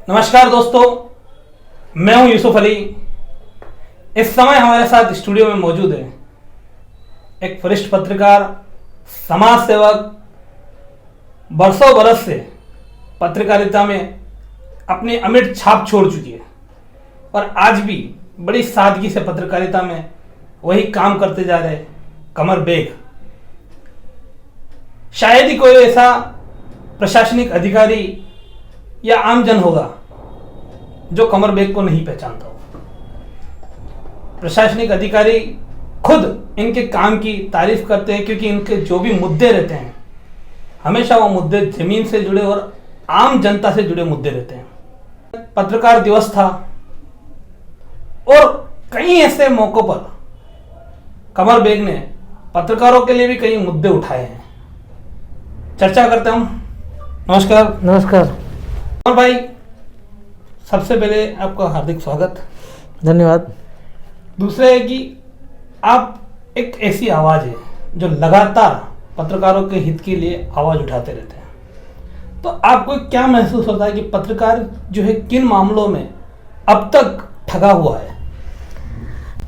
नमस्कार दोस्तों, मैं हूं यूसुफ अली। इस समय हमारे साथ स्टूडियो में मौजूद है एक वरिष्ठ पत्रकार, समाज सेवक, बरसों बरस से पत्रकारिता में अपनी अमिट छाप छोड़ चुकी है और आज भी बड़ी सादगी से पत्रकारिता में वही काम करते जा रहे कमर बेग। शायद ही कोई ऐसा प्रशासनिक अधिकारी या आमजन होगा जो कमर बेग को नहीं पहचानता हो। प्रशासनिक अधिकारी खुद इनके काम की तारीफ करते हैं क्योंकि इनके जो भी मुद्दे रहते हैं हमेशा वो मुद्दे जमीन से जुड़े और आम जनता से जुड़े मुद्दे रहते हैं। पत्रकार दिवस था और कई ऐसे मौकों पर कमर बेग ने पत्रकारों के लिए भी कई मुद्दे उठाए हैं। चर्चा करते हैं हम। नमस्कार। नमस्कार और भाई, सबसे पहले आपका हार्दिक स्वागत। धन्यवाद। दूसरे है कि आप एक ऐसी आवाज़ है जो लगातार पत्रकारों के हित के लिए आवाज़ उठाते रहते हैं, तो आपको क्या महसूस होता है कि पत्रकार जो है किन मामलों में अब तक ठगा हुआ है?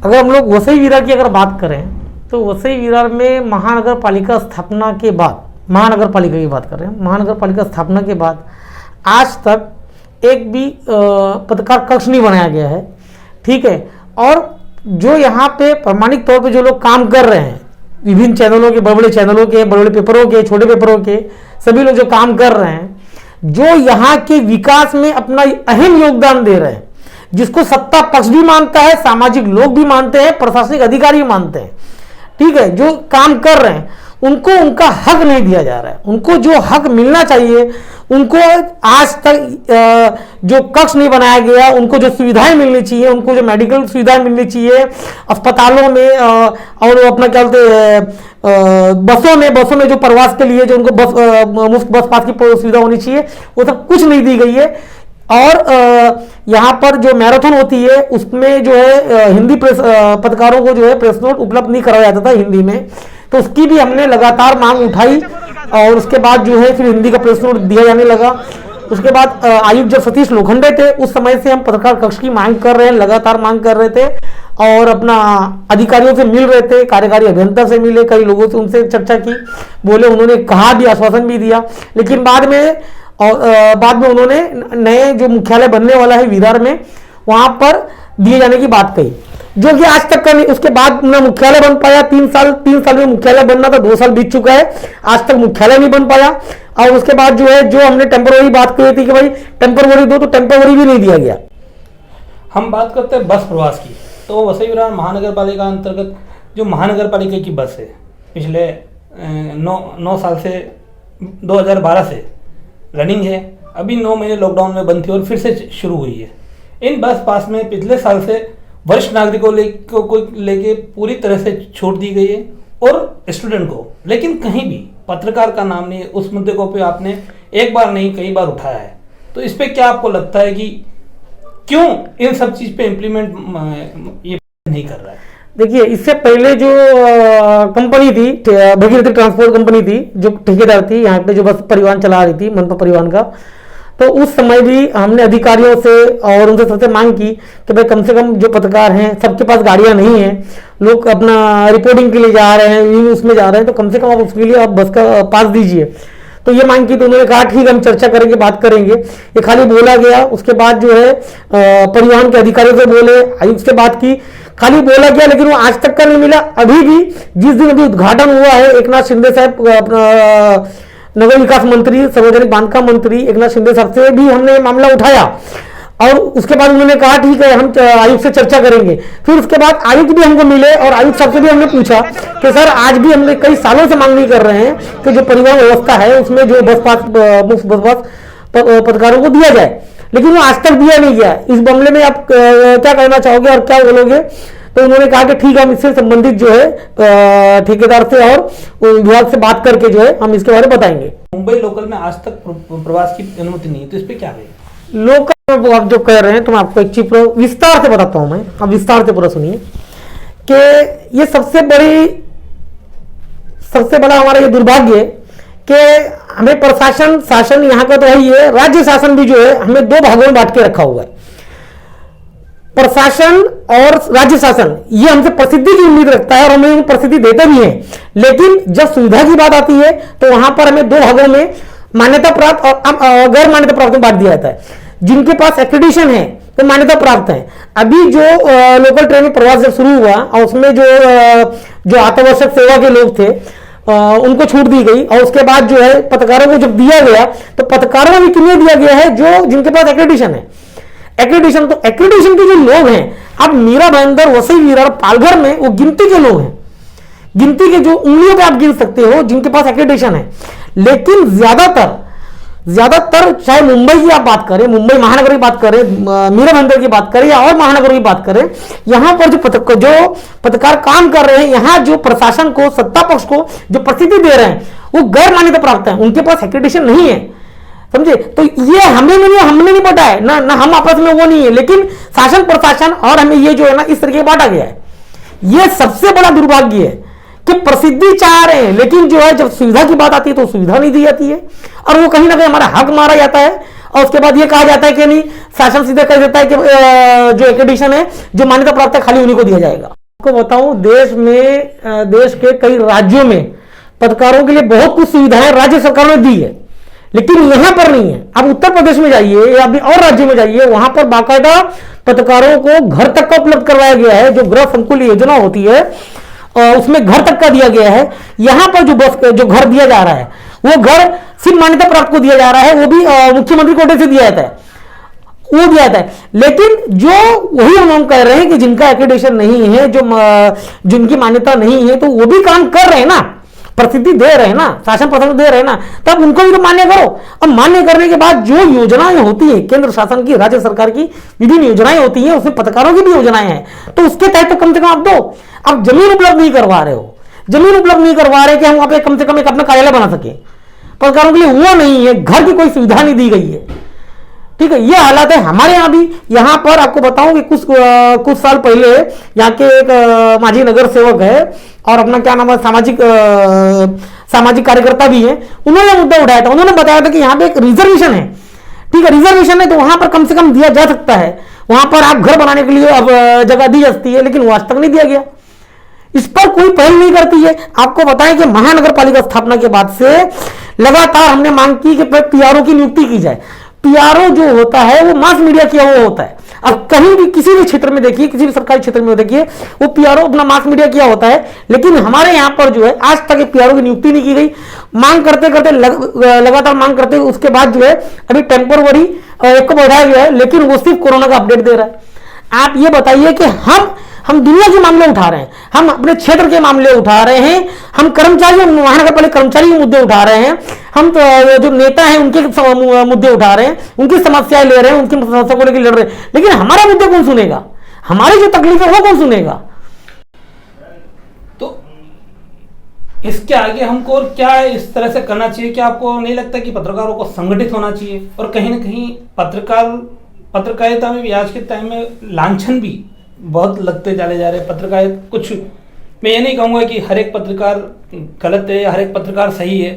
अगर हम लोग वसई विरार की अगर बात करें तो वसई विरार में महानगर पालिका स्थापना के बाद, महानगर पालिका की बात कर रहे हैं, महानगर पालिका स्थापना के बाद आज तक एक भी पत्रकार कक्ष नहीं बनाया गया है। ठीक है। और जो यहाँ पे प्रामाणिक तौर पे जो लोग काम कर रहे हैं, विभिन्न चैनलों के, बड़े बड़े चैनलों के, बड़े बड़े पेपरों के, छोटे पेपरों के, सभी लोग जो काम कर रहे हैं, जो यहाँ के विकास में अपना अहम योगदान दे रहे हैं, जिसको सत्ता पक्ष भी मानता है, सामाजिक लोग भी मानते हैं, प्रशासनिक अधिकारी भी मानते हैं। ठीक है। जो काम कर रहे हैं उनको उनका हक नहीं दिया जा रहा है। उनको जो हक मिलना चाहिए उनको आज तक जो कक्ष नहीं बनाया गया, उनको जो सुविधाएं मिलनी चाहिए, उनको जो मेडिकल सुविधाएं मिलनी चाहिए अस्पतालों में, और अपना क्या बोलते हैं बसों में जो प्रवास के लिए जो उनको मुफ्त बस पास की सुविधा होनी चाहिए, वो सब कुछ नहीं दी गई है। और यहाँ पर जो मैराथन होती है उसमें जो है हिंदी प्रेस पत्रकारों को जो है प्रेस नोट उपलब्ध नहीं कराया जाता था हिंदी में, तो उसकी भी हमने लगातार मांग उठाई और उसके बाद जो है फिर हिंदी का प्रेस नोट दिया जाने लगा। उसके बाद आयुक्त जब सतीश लोखंडे थे उस समय से हम पत्रकार कक्ष की मांग कर रहे हैं, लगातार मांग कर रहे थे और अपना अधिकारियों से मिल रहे थे, कार्यकारी अभियंता से मिले, कई लोगों से उनसे चर्चा की, बोले, उन्होंने कहा भी, आश्वासन भी दिया, लेकिन बाद में उन्होंने नए जो मुख्यालय बनने वाला है विरार में, वहां पर दिए जाने की बात कही, जो कि आज तक का नहीं। उसके बाद ना मुख्यालय बन पाया। 3 साल में मुख्यालय बनना था, 2 साल बीत चुका है, आज तक मुख्यालय नहीं बन पाया। और उसके बाद जो है, जो हमने टेम्पररी बात कही थी कि भाई टेम्पररी दो, तो टेम्पररी भी नहीं दिया गया। हम बात करते हैं बस प्रवास की, तो वसई विरार महानगर पालिका अंतर्गत जो महानगर पालिका की बस है, पिछले 9 साल से 2012 से रनिंग है। अभी 9 महीने लॉकडाउन में बंद थी और फिर से शुरू हुई है। इन बस पास में पिछले साल से वरिष्ठ नागरिकों को लेके पूरी तरह से छूट दी गई है और स्टूडेंट को, लेकिन कहीं भी पत्रकार का नाम नहीं है। उस मुद्दे को पे आपने एक बार नहीं कई बार उठाया है, तो इस पे क्या आपको लगता है कि क्यों इन सब चीज पे इम्प्लीमेंट ये नहीं कर रहा है? देखिए, इससे पहले जो कंपनी थी, भगीरथी ट्रांसपोर्ट कंपनी थी, जो ठेकेदार थी यहाँ पे, जो बस परिवहन चला रही थी, मनपा परिवहन का, तो उस समय भी हमने अधिकारियों से और उनसे सबसे मांग की कि भाई कम से कम जो पत्रकार हैं, सबके पास गाड़ियां नहीं हैं, लोग अपना रिपोर्टिंग के लिए जा रहे हैं, उसमें जा रहे हैं, तो कम से कम आप उसके लिए आप बस का पास दीजिए। तो ये मांग की, तो उन्होंने कहा ठीक, हम चर्चा करेंगे, बात करेंगे। ये खाली बोला गया। उसके बाद जो है परिवहन के अधिकारियों से बोले, आयुक्त से बात की, खाली बोला गया, लेकिन वो आज तक का नहीं मिला। अभी भी जिस दिन अभी उद्घाटन हुआ है, एकनाथ शिंदे साहब, अपना नगर विकास मंत्री, सार्वजनिक बांधकाम मंत्री एकनाथ शिंदे साहब से भी हमने मामला उठाया और उसके बाद उन्होंने कहा ठीक है, हम आयुक्त से चर्चा करेंगे। फिर उसके बाद आयुक्त भी हमको मिले और आयुक्त साहब से भी हमने पूछा कि सर, आज भी हमने कई सालों से मांग नहीं कर रहे हैं कि जो परिवहन व्यवस्था है उसमें जो बस पास, मुफ्त बस पास पत्रकारों को दिया जाए, लेकिन वो आज तक दिया नहीं गया। इस मामले में आप क्या कहना चाहोगे और क्या बोलोगे? तो उन्होंने कहा कि ठीक है, हम इससे संबंधित जो है ठेकेदार से और विभाग से बात करके जो है हम इसके बारे में बताएंगे। मुंबई लोकल में आज तक प्रवास की अनुमति नहीं है, तो इस पे क्या कहेंगे? लोकल आप जो कह रहे हैं, तो मैं आपको एक चीज विस्तार से बताता हूं। मैं अब विस्तार से पूरा सुनिए कि ये सबसे बड़ा हमारा ये दुर्भाग्य है कि हमें प्रशासन शासन यहाँ का तो है ही है, राज्य शासन भी जो है हमें दो भागों में बांट के रखा हुआ है। प्रशासन और राज्य शासन ये हमसे प्रसिद्धि की उम्मीद रखता है और हमें प्रसिद्धि देते भी हैं, लेकिन जब सुविधा की बात आती है तो वहां पर हमें दो भागों में मान्यता प्राप्त और गैर मान्यता प्राप्त में बांट दिया जाता है। जिनके पास एक्रेडिशन है तो मान्यता प्राप्त है। अभी जो लोकल ट्रेन में प्रवास जब शुरू हुआ और उसमें जो आवश्यक सेवा के लोग थे उनको छूट दी गई और उसके बाद जो है पत्रकारों को जब दिया गया तो पत्रकारों को भी किन्हें दिया गया है, जो जिनके पास एक्रेडिशन है। एक्रेडिशन तो एक्रेडिशन के जो लोग हैं, अब मीरा भाईंदर, वसई विरार, पालघर में वो गिनती के लोग हैं, गिनती के जो उंगलियों पे आप गिन सकते हो जिनके पास एक्रेडिशन है। लेकिन ज्यादातर चाहे मुंबई की आप बात करें, मुंबई महानगर की बात करें, मीरा भाईंदर की बात करें या और महानगरों की बात करें, यहां पर जो पत्रकार काम कर रहे हैं, यहां जो प्रशासन को, सत्ता पक्ष को जो प्रसिद्धि दे रहे हैं वो गैर मान्यता प्राप्त है, उनके पास एक्रेडिशन नहीं है, समझे। तो ये हमने नहीं बांटा है ना हम आपस में वो नहीं है, लेकिन शासन प्रशासन और हमें ये जो है ना इस तरीके बांटा गया है। ये सबसे बड़ा दुर्भाग्य है कि प्रसिद्धि चाह रहे हैं, लेकिन जो है जब सुविधा की बात आती है तो सुविधा नहीं दी जाती है और वो कहीं ना कहीं हमारा हक मारा जाता है और उसके बाद ये कहा जाता है कि नहीं, शासन सीधे कह देता है कि जो एक्रेडिशन है, जो मान्यता प्राप्त है, खाली उन्हीं को दिया जाएगा। आपको बताऊं, देश के कई राज्यों में पत्रकारों के लिए बहुत कुछ सुविधाएं राज्य सरकार ने दी है, लेकिन यहां पर नहीं है। आप उत्तर प्रदेश में जाइए या अभी और राज्यों में जाइए, वहां पर बाकायदा पत्रकारों को घर तक का उपलब्ध करवाया गया है। जो गृह संकुल योजना होती है उसमें घर तक का दिया गया है। यहां पर जो घर दिया जा रहा है वो घर सिर्फ मान्यता प्राप्त को दिया जा रहा है, वो भी मुख्यमंत्री कोटे से दिया जाता है, वो दिया जाता है। लेकिन जो वही हम कह रहे हैं कि जिनका एक्रेडिशन नहीं है, जिनकी मान्यता नहीं है, तो वो भी काम कर रहे हैं ना, प्रसिद्धि दे रहे हैं ना, शासन प्रशासन दे रहे हैं ना, तब उनको भी तो मान्य करो। अब मान्य करने के बाद जो योजनाएं होती है केंद्र शासन की, राज्य सरकार की विभिन्न योजनाएं होती हैं, उसमें पत्रकारों की भी योजनाएं हैं, तो उसके तहत तो कम से कम आप दो। आप जमीन उपलब्ध नहीं करवा रहे हो, जमीन उपलब्ध नहीं करवा रहे कि हम वहां पे कम से कम एक अपना कार्यालय बना सके, पत्रकारों के लिए वो नहीं है, घर की कोई सुविधा नहीं दी गई है। ठीक है, ये हालात है हमारे यहाँ भी। यहाँ पर आपको बताऊं कि कुछ साल पहले यहाँ के एक माजी नगर सेवक है और अपना क्या नाम है, सामाजिक कार्यकर्ता भी है, उन्होंने मुद्दा उठाया था। उन्होंने बताया था कि यहाँ पे एक रिजर्वेशन है, ठीक है, रिजर्वेशन है तो वहां पर कम से कम दिया जा सकता है, वहां पर आप घर बनाने के लिए अब जगह दी जाती है, लेकिन वो आज तक नहीं दिया गया। इस पर कोई पहल नहीं करती है। आपको बताएं कि महानगर पालिका स्थापना के बाद से लगातार हमने मांग की कि पीआरओ की नियुक्ति की जाए। पीआरओ जो होता है वो मास मीडिया किया हुआ होता है। अब कहीं भी किसी भी क्षेत्र में देखिए, किसी भी सरकारी क्षेत्र में देखिए, वो पीआरओ अपना मास मीडिया किया होता है, लेकिन हमारे यहाँ पर जो है आज तक पीआरओ की नियुक्ति नहीं की गई। मांग करते करते लगातार मांग करते उसके बाद जो है अभी टेम्पोररी एक को बढ़ाया गया है, लेकिन वो सिर्फ कोरोना का अपडेट दे रहा है। आप ये बताइए कि हम दुनिया के मामले उठा रहे हैं, हम अपने क्षेत्र के मामले उठा रहे हैं, हम कर्मचारी, महानगर पालिका कर्मचारी के मुद्दे उठा रहे हैं, हम तो जो नेता हैं उनके मुद्दे उठा रहे हैं, उनकी समस्याएं ले रहे हैं, उनकी समस्या को लेकर लड़ रहे हैं, लेकिन हमारा मुद्दे कौन सुनेगा? हमारी जो तकलीफ है वो कौन सुनेगा? तो इसके आगे हमको और क्या इस तरह से करना चाहिए? क्या आपको नहीं लगता कि पत्रकारों को संगठित होना चाहिए? और कहीं ना कहीं पत्रकारिता में भी आज के टाइम में लांछन भी बहुत लगते चले जा रहे हैं। पत्रकारिता कुछ, मैं ये नहीं कहूँगा कि हर एक पत्रकार गलत है या हर एक पत्रकार सही है,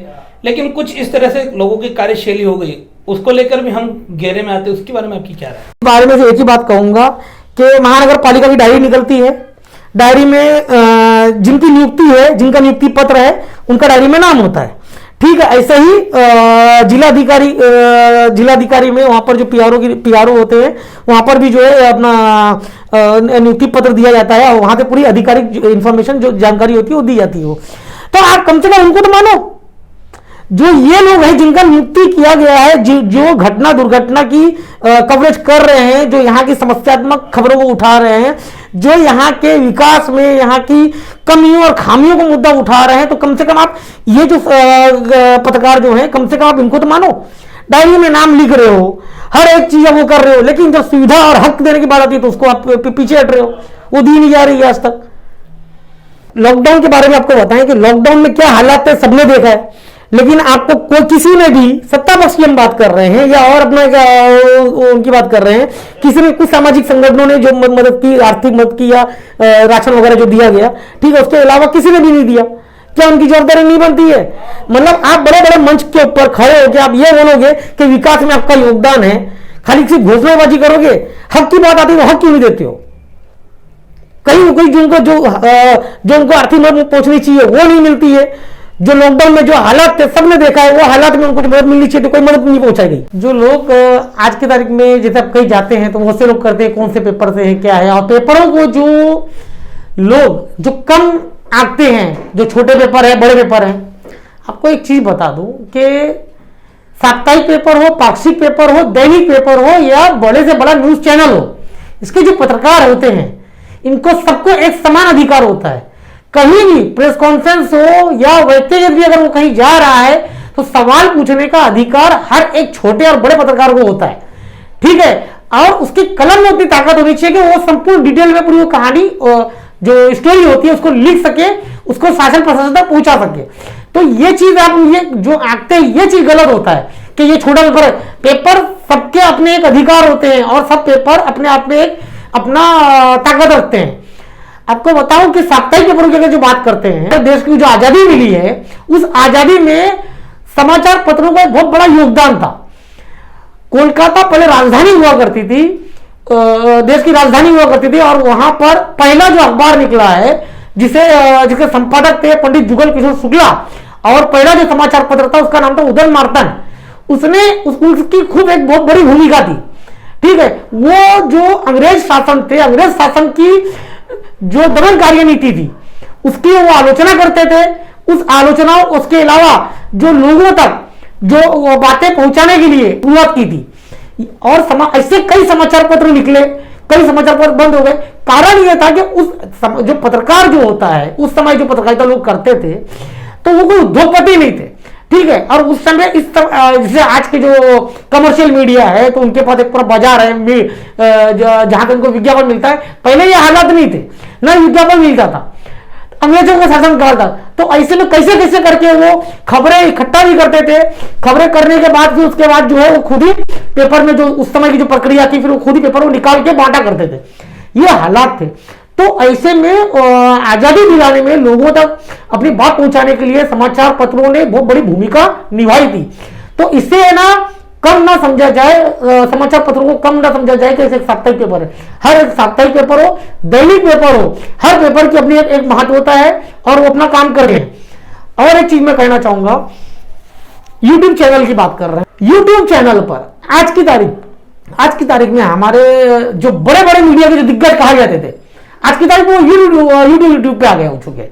लेकिन कुछ इस तरह से लोगों की कार्यशैली हो गई, उसको लेकर भी हम घेरे में आते हैं। उसके बारे में आपकी क्या राय है? इस बारे में से एक ही बात कहूंगा कि महानगर पालिका की डायरी निकलती है, डायरी में जिनकी नियुक्ति है, जिनका नियुक्ति पत्र है, उनका डायरी में नाम होता है, ठीक है। ऐसे ही जिलाधिकारी में वहां पर जो पीआरओ होते हैं, वहां पर भी जो है अपना नियुक्ति पत्र दिया जाता है और वहां से पूरी आधिकारिक इंफॉर्मेशन जो जानकारी होती है वो दी जाती है। तो आप कम से कम उनको तो मानो, जो ये लोग हैं जिनका नियुक्ति किया गया है, जो घटना दुर्घटना की कवरेज कर रहे हैं, जो यहाँ की समस्यात्मक खबरों को उठा रहे हैं, जो यहाँ के विकास में यहाँ की कमियों और खामियों को मुद्दा उठा रहे हैं, तो कम से कम आप ये जो पत्रकार जो हैं, कम से कम आप इनको तो मानो। डायरी में नाम लिख रहे हो, हर एक चीज वो कर रहे हो, लेकिन जब सुविधा और हक देने की बात आती है तो उसको आप पीछे हट रहे हो, वो दी नहीं जा रही है आज तक। लॉकडाउन के बारे में आपको बताएं कि लॉकडाउन में क्या हालात थे सबने देखा है, लेकिन आपको कोई किसी ने भी, सत्ता पक्ष की हम बात कर रहे हैं या और अपना उनकी बात कर रहे हैं, किसी ने, कुछ सामाजिक संगठनों ने जो मदद की, आर्थिक मदद की या राशन वगैरह जो दिया गया, ठीक है, उसके अलावा किसी ने भी नहीं दिया। क्या उनकी जवाबदारी नहीं बनती है? मतलब आप बड़े बड़े मंच के ऊपर खड़े होकर आप ये बोलोगे कि विकास में आपका योगदान है, खाली सिर्फ घोषणाबाजी करोगे, हक की बात आती है तो हक क्यों नहीं देते हो? कहीं कोई जो उनको आर्थिक मदद पहुंचनी चाहिए वो नहीं मिलती है। जो लॉकडाउन में जो हालात थे सबने देखा है, वो हालात में उनको मदद मिलनी चाहिए तो कोई मदद नहीं पहुंचाई गई। जो लोग आज की तारीख में जैसे आप कहीं जाते हैं तो बहुत से लोग करते हैं कौन से पेपर से है क्या है, और पेपरों को जो लोग जो कम आंकते हैं, जो छोटे पेपर है बड़े पेपर है, आपको एक चीज बता दूं कि साप्ताहिक पेपर हो, पाक्षिक पेपर हो, दैनिक पेपर हो या बड़े से बड़ा न्यूज चैनल हो, इसके जो पत्रकार होते हैं इनको सबको एक समान अधिकार होता है। कहीं भी प्रेस कॉन्फ्रेंस हो या व्यक्तिगत भी अगर वो कहीं जा रहा है तो सवाल पूछने का अधिकार हर एक छोटे और बड़े पत्रकार को होता है, ठीक है। और उसकी कलम में उतनी ताकत होनी चाहिए कि वो संपूर्ण डिटेल में पूरी कहानी जो स्टोरी होती है उसको लिख सके, उसको शासन प्रशासन तक पहुंचा सके। तो ये चीज आप ये जो आंकते हैं ये चीज गलत होता है कि ये छोटा पेपर है। पेपर सबके अपने एक अधिकार होते हैं और सब पेपर अपने आप में एक अपना ताकत रखते हैं। आपको बताऊं कि साप्ताहिक पेपरों की अगर जो बात करते हैं, देश की जो आजादी मिली है उस आजादी में समाचार पत्रों का एक बहुत बड़ा योगदान था। कोलकाता पहले राजधानी हुआ करती थी, देश की राजधानी हुआ करती थी, और वहां पर पहला जो अखबार निकला है जिसके संपादक थे पंडित जुगल किशोर शुक्ला, और पहला जो समाचार पत्र था उसका नाम था उदय मार्तन। उसकी खूब एक बहुत बड़ी भूमिका थी, ठीक है। वो जो अंग्रेज शासन थे, अंग्रेज शासन की जो दमनकारी नीति थी उसकी वो आलोचना करते थे। उस आलोचना उसके अलावा जो लोगों तक जो बातें पहुंचाने के लिए शुरुआत की थी, और ऐसे कई समाचार पत्र निकले, कई समाचार पत्र बंद हो गए। कारण यह था कि उस जो पत्रकार जो होता है उस समय जो पत्रकारिता लोग करते थे तो वो कोई उद्योगपति नहीं थे, ठीक है। और उस समय जैसे आज के जो कमर्शियल मीडिया है तो उनके पास एक पूरा बाजार है जहां तक उनको विज्ञापन मिलता है। पहले ये हालात नहीं थे, ना विज्ञापन मिलता था, अंग्रेजों का शासन काल था। तो ऐसे में कैसे कैसे करके वो खबरें इकट्ठा भी करते थे। खबरें करने के बाद फिर उसके बाद जो है वो खुद ही पेपर में जो उस समय की जो प्रक्रिया थी फिर वो खुद ही पेपर को निकाल के बांटा करते थे। ये हालात थे। तो ऐसे में आजादी दिलाने में लोगों तक अपनी बात पहुंचाने के लिए समाचार पत्रों ने बहुत बड़ी भूमिका निभाई थी। तो इससे ना कम ना समझा जाए, समाचार पत्रों को कम ना समझा जाए कि एक साप्ताहिक पेपर है। हर एक साप्ताहिक पेपर हो, दैनिक पेपर हो, हर पेपर की अपनी एक महत्व होता है और वो अपना काम कर रहे हैं। और एक चीज मैं कहना चाहूंगा, यूट्यूब चैनल की बात कर रहे हैं। यूट्यूब चैनल पर आज की तारीख में हमारे जो बड़े बड़े मीडिया के जो दिग्गज कहा जाते थे, आज की तारीख में वो यूट्यूब पे आ गए हो चुके हैं।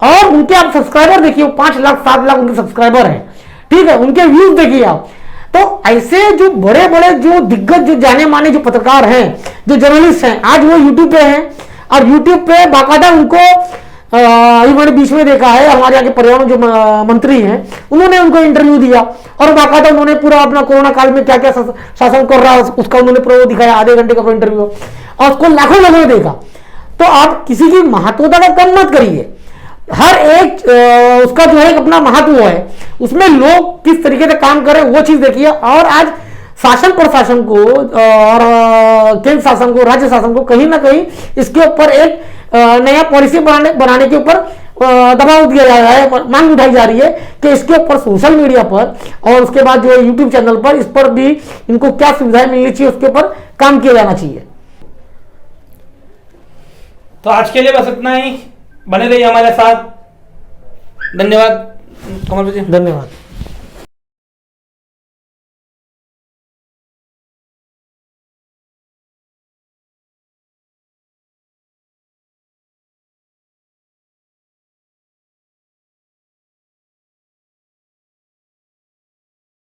और उनके आप सब्सक्राइबर देखिए, 5 लाख 7 लाख उनके सब्सक्राइबर हैं, ठीक है। उनके व्यूज देखिए आप। तो ऐसे जो बड़े बड़े जो दिग्गज जो जाने माने जो पत्रकार हैं, जो जर्नलिस्ट हैं, आज वो यूट्यूब पे हैं। और यूट्यूब पे बाकायदा उनको अभी मैंने बीच में देखा है हमारे यहाँ के पर्यावरण जो मंत्री हैं उन्होंने उनको इंटरव्यू दिया और बाकायदा उन्होंने पूरा अपना कोरोना काल में क्या क्या शासन कर रहा है उसका उन्होंने पूरा दिखाया, आधे घंटे का इंटरव्यू, और उसको लाखों लोगों ने देखा। तो आप किसी की महत्वता का कम मत करिए। हर एक उसका जो है अपना महत्व है, उसमें लोग किस तरीके से काम करें वो चीज देखिए। और आज शासन प्रशासन को और केंद्र शासन को, राज्य शासन को कहीं ना कहीं इसके ऊपर एक नया पॉलिसी बनाने के ऊपर दबाव दिया जा रहा है, मांग उठाई जा रही है कि इसके ऊपर सोशल मीडिया पर और उसके बाद जो यूट्यूब चैनल पर इस पर भी इनको क्या सुविधाएं मिलनी चाहिए उसके ऊपर काम किया जाना चाहिए। तो आज के लिए बस इतना ही। बने रहिए हमारे साथ। धन्यवाद कमल जी। धन्यवाद।